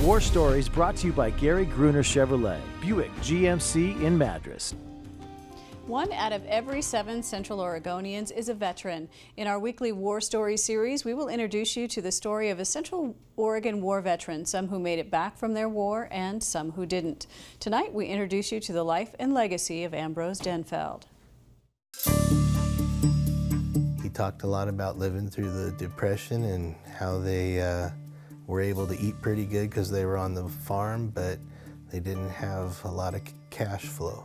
War Stories brought to you by Gary Gruner Chevrolet, Buick GMC in Madras. 1 out of every 7 Central Oregonians is a veteran. In our weekly War Story series, we will introduce you to the story of a Central Oregon war veteran, some who made it back from their war and some who didn't. Tonight, we introduce you to the life and legacy of Ambrose Denfeld. He talked a lot about living through the Depression and how they were able to eat pretty good because they were on the farm, but they didn't have a lot of cash flow.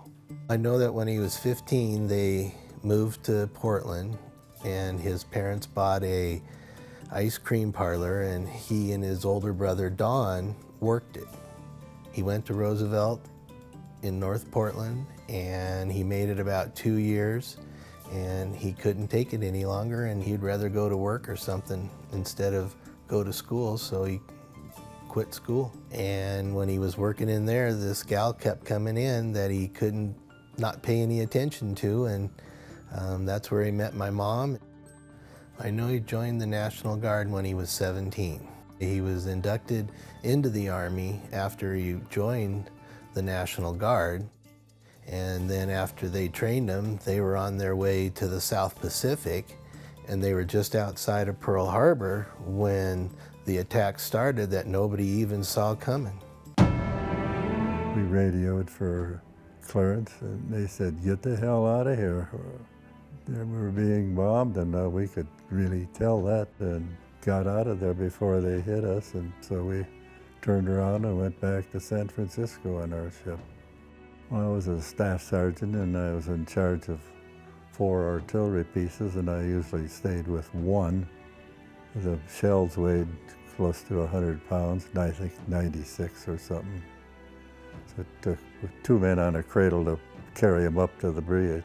I know that when he was 15, they moved to Portland and his parents bought a ice cream parlor, and he and his older brother, Don, worked it. He went to Roosevelt in North Portland and he made it about 2 years, and he couldn't take it any longer and he'd rather go to work or something instead of go to school, so he quit school. And when he was working in there, this gal kept coming in that he couldn't not pay any attention to, and that's where he met my mom. I know he joined the National Guard when he was 17. He was inducted into the Army after he joined the National Guard, and then after they trained him, they were on their way to the South Pacific, and they were just outside of Pearl Harbor when the attack started that nobody even saw coming. We radioed for clearance, and they said, "Get the hell out of here." We were being bombed, and we could really tell that, and got out of there before they hit us, and so we turned around and went back to San Francisco on our ship. Well, I was a staff sergeant, and I was in charge of 4 artillery pieces, and I usually stayed with one. The shells weighed close to 100 pounds, and I think 96 or something. So it took 2 men on a cradle to carry him up to the bridge.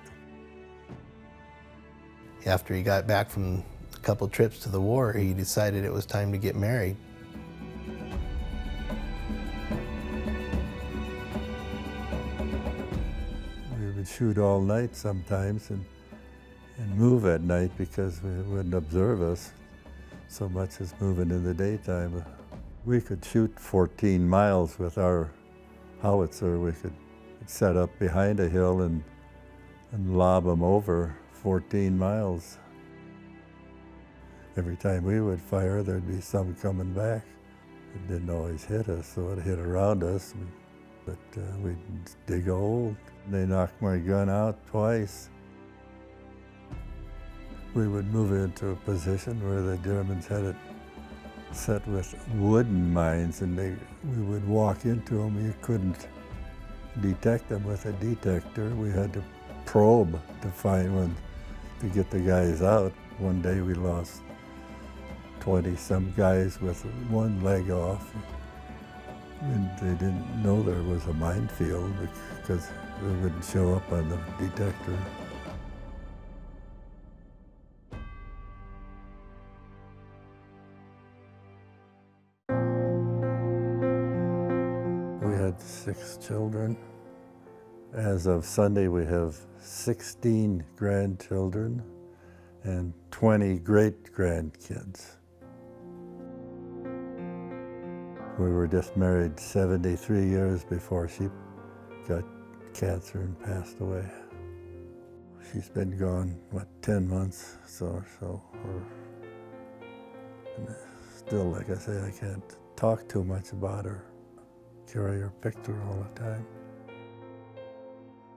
After he got back from a couple trips to the war, he decided it was time to get married. We would shoot all night sometimes and move at night because we wouldn't observe us so much as moving in the daytime. We could shoot 14 miles with our howitzer. We could set up behind a hill and lob them over 14 miles. Every time we would fire, there'd be some coming back. It didn't always hit us, so it hit around us, but we'd dig a hole. They knocked my gun out twice. We would move into a position where the Germans had it set with wooden mines, and we would walk into them. You couldn't detect them with a detector. We had to probe to find one to get the guys out. One day we lost 20-some guys with one leg off, and they didn't know there was a minefield because they wouldn't show up on the detector. We had 6 children. As of Sunday, we have 16 grandchildren and 20 great-grandkids. We were just married 73 years before she got cancer and passed away. She's been gone, 10 months or so. And still, like I say, I can't talk too much about her. Carry her picture all the time.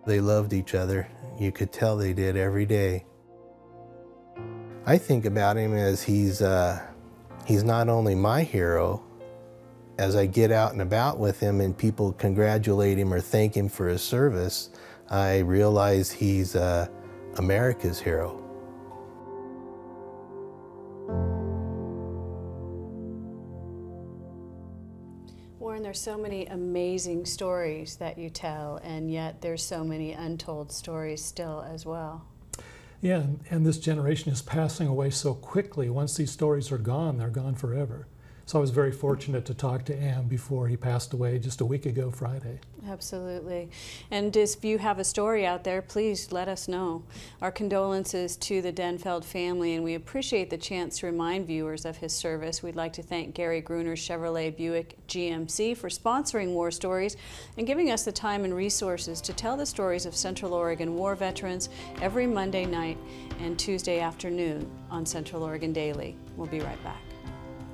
They loved each other. You could tell they did every day. I think about him as he's not only my hero. As I get out and about with him and people congratulate him or thank him for his service, I realize he's America's hero. Warren, there's so many amazing stories that you tell, and yet there's so many untold stories still as well. Yeah, and this generation is passing away so quickly. Once these stories are gone, they're gone forever. So I was very fortunate to talk to Am before he passed away just a week ago Friday. Absolutely. And if you have a story out there, please let us know. Our condolences to the Denfeld family, and we appreciate the chance to remind viewers of his service. We'd like to thank Gary Gruner Chevrolet Buick GMC for sponsoring War Stories and giving us the time and resources to tell the stories of Central Oregon war veterans every Monday night and Tuesday afternoon on Central Oregon Daily. We'll be right back.